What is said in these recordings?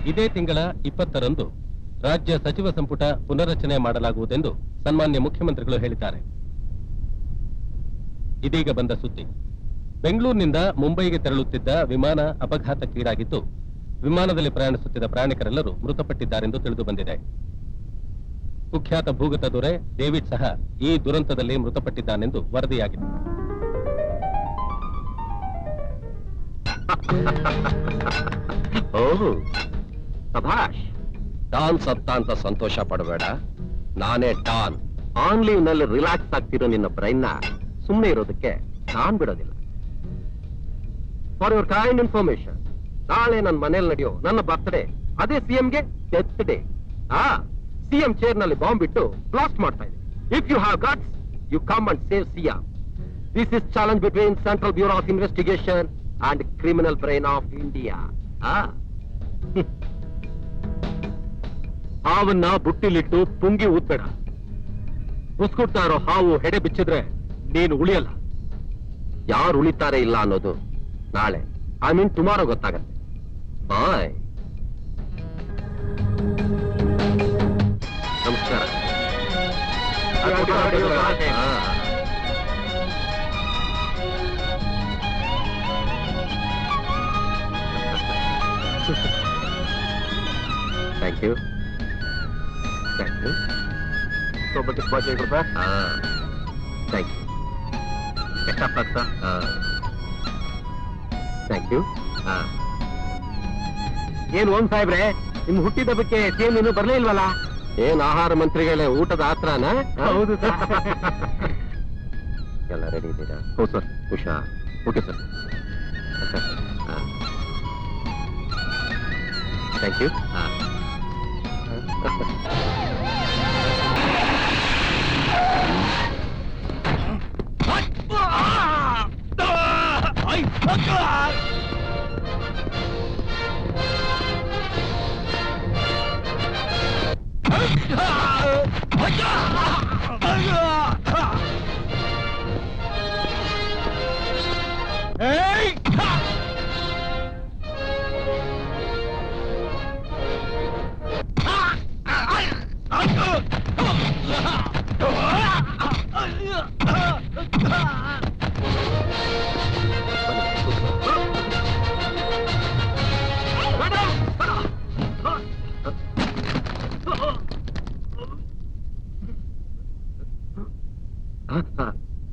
ಇದೇ ತಿಂಗಳ 20ರಂದು ರಾಜ್ಯ ಸಚಿವ ಸಂಪುಟ ಪುನರ್ರಚನೆ ಮಾಡಲಾಗುವುದೆಂದು ಸನ್ಮಾನ್ಯ ಮುಖ್ಯಮಂತ್ರಿಗಳು ಹೇಳಿದ್ದಾರೆ. ಇದೀಗ ಬಂದ ಸುದ್ದಿ. ಬೆಂಗಳೂರಿನಿಂದ ಮುಂಬೈಗೆ ತೆರಳುತ್ತಿದ್ದ ವಿಮಾನ ಅಪಘಾತಕ್ಕೀಡಾಗಿದ್ದು, ವಿಮಾನದಲ್ಲಿ ಪ್ರಯಾಣಿಸುತ್ತಿದ್ದ ಪ್ರಯಾಣಿಕರೆಲ್ಲರೂ ಮೃತಪಟ್ಟಿದ್ದಾರೆಂದು ತಿಳಿದು ಬಂದಿದೆ. ಕುಖ್ಯಾತ ಭೂಗತ ದೊರೆ ಡೇವಿಡ್ ಸಹ ಈ ದುರಂತದಲ್ಲಿ ಮೃತಪಟ್ಟಿದ್ದಾನೆಂದು ವರದಿಯಾಗಿದೆ. ಸಭಾಷ್, ಡಾನ್ ಸತ್ತ ಅಂತ ಸಂತೋಷ ಪಡಬೇಡ. ನಾನೇ ಡಾನ್. ಆನ್ ಲೀವ್ ನಲ್ಲಿ ರಿಲ್ಯಾಕ್ಸ್ ಆಗ್ತಿರೋ ನಿನ್ನ ಬ್ರೈನ್ ಸುಮ್ಮನೆ ಇರೋದಕ್ಕೆ ನಾನ್ ಬಿಡೋದಿಲ್ಲ. ಫಾರ್ ಯುವರ್ ಕೈಂಡ್ ಇನ್ಫಾರ್ಮೇಶನ್, ನಾಳೆ ನನ್ನ ಮನೇಲಿ ನಡೆಯೋ ನನ್ನ ಬರ್ತ್ಡೇ, ಅದೇ ಸಿಎಂಗೆ ಡೆತ್ ಡೇ. ಸಿಎಂ ಚೇರ್ ನಲ್ಲಿ ಬಾಂಬ್ ಬಿಟ್ಟು ಬ್ಲಾಸ್ಟ್ ಮಾಡ್ತಾ ಇದೆ. If you have guts, you come and save CM. This is challenge between central bureau of investigation and criminal brain of India. ಹಾವನ್ನ ಬುಟ್ಟಿಲಿಟ್ಟು ಪುಂಗಿ ಊದ್ಬೇಡ. ಉಸ್ಕುಡ್ತಾ ಇರೋ ಹಾವು ಹೆಡೆ ಬಿಚ್ಚಿದ್ರೆ ನೀನು ಉಳಿಯಲ್ಲ. ಯಾರು ಉಳಿತಾರೆ ಇಲ್ಲ ಅನ್ನೋದು ನಾಳೆ, ಐ ಮೀನ್ ಟುಮಾರೋ ಗೊತ್ತಾಗತ್ತೆ. ಬಾಯ್. ನಮಸ್ಕಾರ. Thank you. Thank you. Thank you. ಎಷ್ಟಪ್ಪ? Thank you. ಏನ್ ಓಂ ಸಾಹೇಬ್ರೆ, ನಿಮ್ ಹುಟ್ಟಿದಬ್ಬಕ್ಕೆ ಸೇಮ್ ಇನ್ನೂ ಬರ್ಲೇ ಇಲ್ವಲ್ಲ? ಏನ್ ಆಹಾರ ಮಂತ್ರಿಗಳೇ ಊಟದ ಆತ್ರನ? ಹೌದು ಸರ್. ಎಲ್ಲ ರೆಡಿ ಇದ್ದೀರಾ? ಹೌದು sir. Usha, okay sir. Thank you.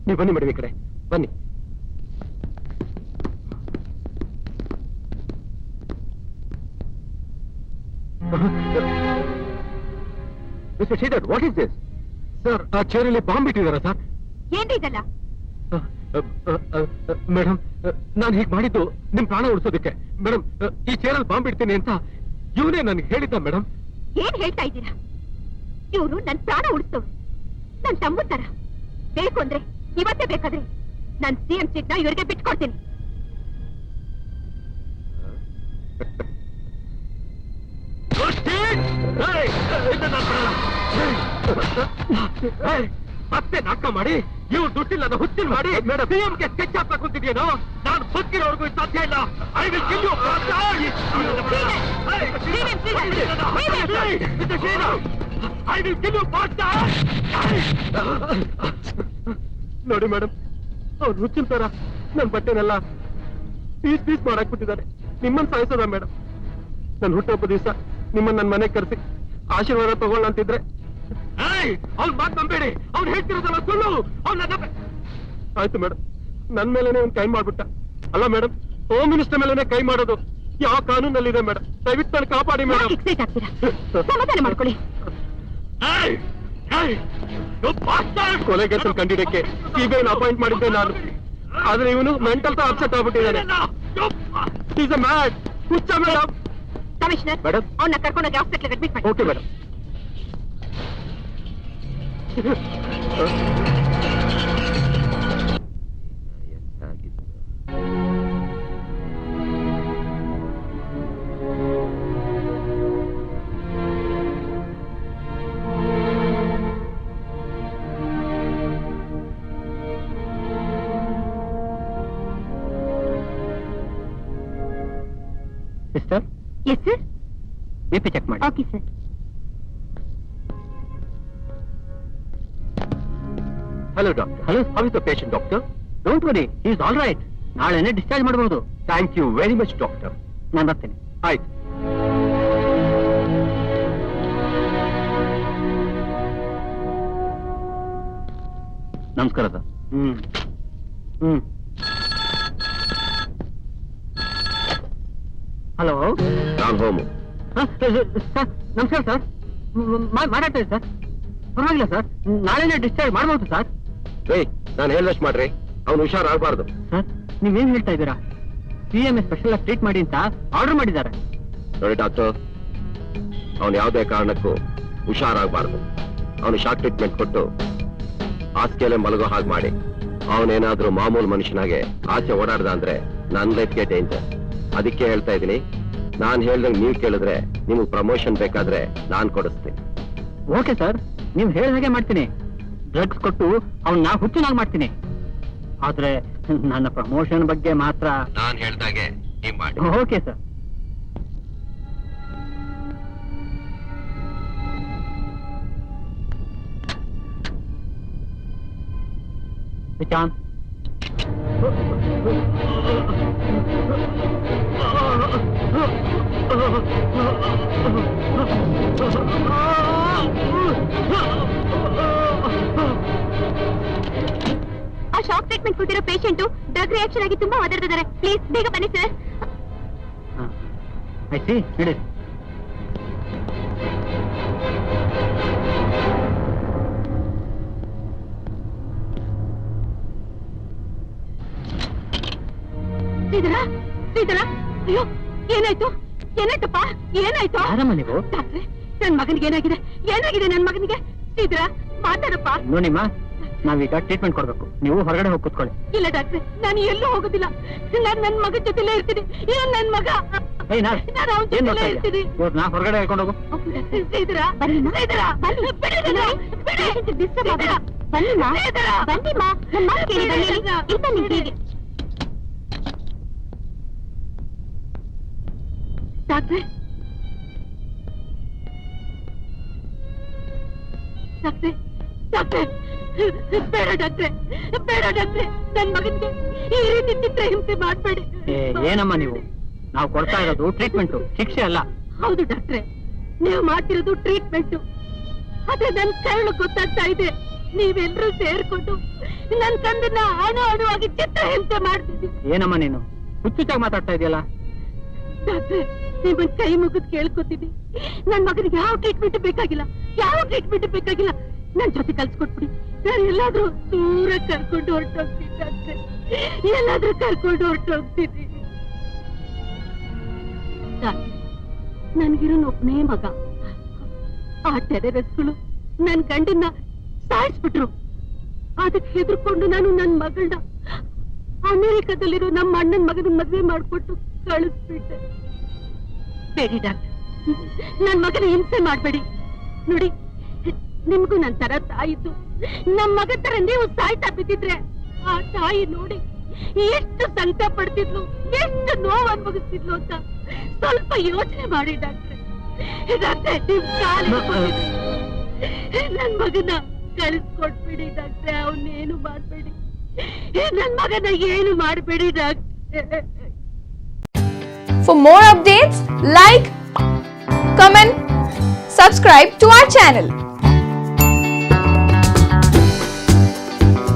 ನೀವು ಬನ್ನಿ ಮೇಡಮ್, ಈ ಕಡೆ ಬನ್ನಿ. Mister Sridhar, what is this? Sir, ಆ ಚೇರಲ್ಲಿ ಬಾಂಬ್ ಇಟ್ಟಿದಾರ ಸರ್. ಏನಿದಲ್ಲ? ಮೇಡಮ್, ನಾನು ಹೀಗೆ ಮಾಡಿದ್ದು ನಿಮ್ ಪ್ರಾಣ ಉಳಿಸೋದಕ್ಕೆ. ಮೇಡಮ್, ಈ ಚೇರಲ್ಲಿ ಬಾಂಬ್ ಇಡ್ತೀನಿ ಅಂತ ಇವನೇ ನನಗೆ ಹೇಳಿದ್ದ. ಮೇಡಮ್, ಏನ್ ಹೇಳ್ತಾ ಇದ್ದೀರಾ? ಇವರು ನನ್ ಪ್ರಾಣ ಉಳಿಸ್ತವ್ರು, ನನ್ ತಮ್ಮ ತರ. ಬೇಕು ಅಂದ್ರೆ ಇವತ್ತೇ ಬೇಕಾದ್ರೆ ನಾನ್ ಸಿಎಂ ಸೀಟ್ನ ಇವರಿಗೆ ಬಿಟ್ಕೊಡ್ತೀನಿ. ಮತ್ತೆ ನಾಟಕ ಮಾಡಿ ಇವ್ರು ದುಡ್ಡಿಲ್ಲ ಹುಚ್ಚಿಲ್ ಮಾಡಿ ಮೇಡಮ್ ಸಿಎಂಗೆ ಸ್ಕೆಚ್ ಹಾಕಕ್ ಕುಂತಿದ್ಯೇನೋ? ನಾನು ಬದುಕಿರೋರ್ಗೂ ಸಾಧ್ಯ ಇಲ್ಲ. I will kill you. I will kill you. ನೋಡಿ ಮೇಡಮ್, ಅವ್ರು ಹುಚ್ಚಿನ ತರ ನನ್ ಬಟ್ಟೆನೆಲ್ಲ ಪೀಸ್ ಪೀಸ್ ಮಾಡಾಕ್ಬಿಟ್ಟಿದ್ದಾರೆ. ನಿಮ್ಮನ್ನ ಸಾಯಿಸೋದ ಮೇಡಮ್? ನನ್ ಹುಟ್ಟುಹಬ್ಬ ದಿವಸ ನಿಮ್ಮನ್ನ ನನ್ನ ಮನೆಗೆ ಕರೆಸಿ ಆಶೀರ್ವಾದ ತಗೊಳ್ಳ ಅಂತಿದ್ರೆ ಅವ್ನ್ ಮಾತು ನಂಬೇಡಿ. ಅವ್ನು ಹೇಳ್ತಿರೋದಲ್ಲ ಸುಳ್ಳು. ಆಯ್ತು ಮೇಡಮ್, ನನ್ ಮೇಲೆನೆ ಅವ್ನು ಕೈ ಮಾಡ್ಬಿಟ್ಟ. ಅಲ್ಲ ಮೇಡಮ್, ಹೋಮ್ ಮಿನಿಸ್ಟರ್ ಮೇಲೆನೆ ಕೈ ಮಾಡೋದು ಯಾವ ಕಾನೂನಲ್ಲಿದೆ ಮೇಡಮ್? ದಯವಿಟ್ಟು ನಾನು ಕಾಪಾಡಿ ಮೇಡಮ್. ಸಮಾಧಾನ ಮಾಡ್ಕೊಳ್ಳಿ. ಕೊಲೆಗೆಸಲು ಕಂಡಿಡಕ್ಕೆ ಸಿಬಿಐನ ಅಪಾಯಿಂಟ್ ಮಾಡಿದ್ದೆ ನಾನು. ಆದ್ರೆ ಇವನು ಮೆಂಟಲ್ ಅಪ್ಸೆಟ್ ಆಗ್ಬಿಟ್ಟಿದ್ದಾನೆ. Is a mad. ಹುಚ್ಚ ಮೇಡಮ್. ಕಮಿಷನರ್, ಮೇಡಮ್, ಅವನ್ನ ಕರ್ಕೊಂಡೋಗಿ ಹಾಸ್ಪಿಟಲ್ ಅಡ್ಮಿಟ್ ಮಾಡಿ. Okay madam. Sister? Yes sir. BP check ಮಾಡಿ. Okay sir. Hello doctor. Hello, how is the patient doctor? Don't worry, is all right. ನಾಳೆನೆ discharge ಮಾಡಬಹುದು. Thank you very much doctor. ನಾನು ಬರ್ತೀನಿ. ಆಯ್ತು. ನಮಸ್ಕಾರ ಸರ್. ಹ್ಮ್. Hello ನಾನು ಹೋಮು. ಸರ್, ನಮಸ್ಕಾರ ಸರ್. ಮಾತಾಡ್ತೇನೆ ಸರ್. ಪರವಾಗಿಲ್ಲ ಸರ್, ನಾಳೆನೆ ಡಿಸ್ಚಾರ್ಜ್ ಮಾಡಬಹುದು ಸರ್. ನಾನು ಹೇಳಷ್ಟು ಮಾಡ್ರಿ, ಅವ್ನು ಹುಷಾರಾಗಬಾರ್ದು. ಸರ್, ನೀವೇನ್ ಹೇಳ್ತಾ ಇದ್ದೀರಾ? CMA ಸ್ಪೆಷಲ್ ಆಗಿ ಟ್ರೀಟ್ ಮಾಡಿ ಅಂತ ಆರ್ಡರ್ ಮಾಡಿದ್ದಾರೆ. ನೋಡಿ ಡಾಕ್ಟರ್, ಅವನು ಯಾವುದೇ ಕಾರಣಕ್ಕೂ ಹುಷಾರಾಗಬಾರ್ದು. ಅವನು ಶಾಕ್ ಟ್ರೀಟ್ಮೆಂಟ್ ಕೊಟ್ಟು ಹಾಸಿಗೆಲೆ ಮಲಗೋ ಹಾಗೆ ಮಾಡಿ, ಅವನೇನಾದ್ರೂ ಮಾಮೂಲು ಮನುಷ್ಯನಾಗೆ ಆಚೆ ಓಡಾಡ್ದ ಅಂದ್ರೆ ನನ್ನ ಲೈಫ್ಗೆ ಡೇಂಜರ್. ಅದಕ್ಕೆ ಹೇಳ್ತಾ ಇದ್ದೀನಿ, ನಾನು ಹೇಳ್ದಂಗೆ ನೀವು ಕೇಳಿದ್ರೆ ನಿಮಗೆ ಪ್ರಮೋಷನ್ ಬೇಕಾದ್ರೆ ನಾನು ಕೊಡಿಸ್ತೀನಿ. ಓಕೆ ಸರ್, ನೀವು ಹೇಳಿದಾಗೆ ಮಾಡ್ತೀನಿ. ಡ್ರಗ್ಸ್ ಕೊಟ್ಟು ಅವ್ನ ಹುಚ್ಚನಾಗಿ ಮಾಡ್ತೀನಿ. ಆದ್ರೆ ನನ್ನ ಪ್ರಮೋಷನ್ ಬಗ್ಗೆ ಮಾತ್ರ. ನಾನು ಹೇಳ್ದಾಗೆ ನೀವು ಮಾಡಿ. Okay sir. ವಿಚಾನ್, ಆ ಶಾಕ್ ಟ್ರೀಟ್ಮೆಂಟ್ ಕೊಟ್ಟಿರೋ ಪೇಷಂಟ್ ಡ್ರಗ್ ರಿಯಾಕ್ಷನ್ ಆಗಿ ತುಂಬಾ ಒದರ್ತಿದ್ದಾರೆ. ಪ್ಲೀಸ್ ಬೇಗ ಬನ್ನಿ ಸರ್. ಐತಿ ಹೇಳಿ. ಶ್ರೀಧರ, ಅಯ್ಯೋ, ಏನಾಯ್ತು? ಏನಾಯ್ತಪ್ಪ? ಏನಾಯ್ತು? ಯಾರಮ್ಮ ನೀವು? ಡಾಕ್ಟ್ರೆ, ನನ್ ಮಗನಿಗೆ ಏನಾಗಿದೆ? ಏನಾಗಿದೆ ನನ್ ಮಗನಿಗೆ? ಶ್ರೀಧರ, ಮಾತಾಡಪ್ಪ. ನೋಡಿಮ್ಮ, ನಾವೀಗ ಟ್ರೀಟ್ಮೆಂಟ್ ಕೊಡ್ಬೇಕು. ನೀವು ಹೊರಗಡೆ ಹೋಗಿ ಕೂತ್ಕೊಳ್ಳಿ. ಇಲ್ಲ ಡಾಕ್ಟ್ರೆ, ನಾನು ಎಲ್ಲೂ ಹೋಗೋದಿಲ್ಲ. ನಾನು ನನ್ ಮಗನ ಜೊತೆಲೇ ಇರ್ತೀನಿ. ಇವ್ನು ನನ್ ಮಗ. ನಾನು ಅವನ ಜೊತೆಲೇ ಇರ್ತೀನಿ. ನಾ ಹೊರಗಡೆ ಹೇಳ್ಕೊಂಡು ಹೋಗು. ಶ್ರೀಧರ, ಶ್ರೀಧರ, ಬನ್ನಿ. ಡಿಸ್ಟರ್ಬ್ ಆಗಬೇಡ. ಬನ್ನಿಮ್ಮ, ಬನ್ನಿಮ್ಮ. ನನ್ನ ಮಾತು ಕೇಳಿ ಬನ್ನಿ. ಇಲ್ಲ ನಿಮಗೆ ಡಾಕ್ಟ್ರೆ, ಡಾಕ್ಟ್ರೆ, ಡಾಕ್ಟ್ರೆ, ಬೇಡ ಡಾಕ್ಟ್ರೆ, ಬೇಡ ಡಾಕ್ಟ್ರೆ. ನನ್ ಮಗನ್ಗೆ ಈ ರೀತಿ ಚಿತ್ರಹಿಂಸೆ ಮಾಡ್ಬೇಡಿ. ಏನಮ್ಮ ನೀವು? ನಾವು ಕೊಡ್ತಾ ಇರೋದು ಟ್ರೀಟ್ಮೆಂಟ್, ಶಿಕ್ಷೆ ಅಲ್ಲ. ಹೌದು ಡಾಕ್ಟ್ರೆ, ನೀವು ಮಾಡ್ತಿರೋದು ಟ್ರೀಟ್ಮೆಂಟ್. ಅದೇ ನನ್ ಕರಳು ಗೊತ್ತಾಗ್ತಾ ಇದೆ. ನೀವೆಲ್ಲರೂ ಸೇರ್ಕೊಂಡು ನನ್ ಕಂದನ್ನ ಅಣುವಾಗಿ ಚಿತ್ರಹಿಂಸೆ ಮಾಡ್ತಿದ್ದೀವಿ. ಏನಮ್ಮ ನೀನು ಹುಚ್ಚುಚ್ಚಾಗಿ ಮಾತಾಡ್ತಾ ಇದೆಯಲ್ಲ? ಡಾಕ್ಟ್ರೆ, ನಿಮ್ಮನ್ ಕೈ ಮುಗಿದ್ ಕೇಳ್ಕೊತೀನಿ. ನನ್ ಮಗನಿಗೆ ಯಾವ ಟ್ರೀಟ್ಮೆಂಟ್ ಬೇಕಾಗಿಲ್ಲ, ಯಾವ ಟ್ರೀಟ್ಮೆಂಟ್ ಬೇಕಾಗಿಲ್ಲ. ನನ್ ಜೊತೆ ಕಲ್ಸ್ಕೊಟ್ಬಿಡಿ. ನಾನು ಎಲ್ಲಾದ್ರೂ ದೂರ ಕರ್ಕೊಂಡು ಹೊರಟೋಗ್ತೀನಿ ಡಾಕ್ಟ್ರೆ, ಎಲ್ಲಾದ್ರೂ ಕರ್ಕೊಂಡು ಹೊರಟೋಗ್ತೀನಿ. ನನ್ಗಿರೋ ಒಬ್ಬನೇ ಮಗ. ಆ ಟೆರರಿಸ್ಟ್ಗಳು ನನ್ ಗಂಡನ್ನ ಸಾಯಿಸ್ಬಿಟ್ರು. ಅದಕ್ಕೆ ಹೆದರ್ಕೊಂಡು ನಾನು ನನ್ ಮಗಳನ್ನ ಅಮೆರಿಕದಲ್ಲಿರೋ ನಮ್ಮ ಅಣ್ಣನ ಮಗನ ಮದ್ವೆ ಮಾಡ್ಕೊಟ್ಟು ಕಳಿಸ್ಬಿಟ್ಟೆ. ಬೇಡಿ ಡಾಕ್ಟರ್, ನನ್ ಮಗನ ಹಿಂಸೆ ಮಾಡ್ಬೇಡಿ. ನೋಡಿ, ನಿಮ್ಗೂ ನನ್ ತರ ತಾಯಿದ್ದು. ನಮ್ ಮಗ ತರ ನೀವು ಸಾಯ್ತಾ ಬಿದ್ದಿದ್ರೆ ಆ ತಾಯಿ ನೋಡಿ ಎಷ್ಟು ಸಂಕಟ ಪಡ್ತಿದ್ಲು, ಎಷ್ಟು ನೋವು ಅನುಭವಿಸ್ತಿದ್ಲು ಅಂತ ಸ್ವಲ್ಪ ಯೋಚನೆ ಮಾಡಿ ಡಾಕ್ಟ್ರೆ. ಡಾಕ್ಟ್ರೆ, ನಿಮ್ ಕಾಲು ನನ್ ಮಗನ ಕಳಿಸ್ಕೊಟ್ಬಿಡಿ ಡಾಕ್ಟ್ರೆ. ಅವನ್ನೇನು ಮಾಡ್ಬೇಡಿ, ನನ್ ಮಗನ ಏನು ಮಾಡ್ಬೇಡಿ ಡಾಕ್ಟ್ರೆ. For more updates, like, comment, subscribe to our channel.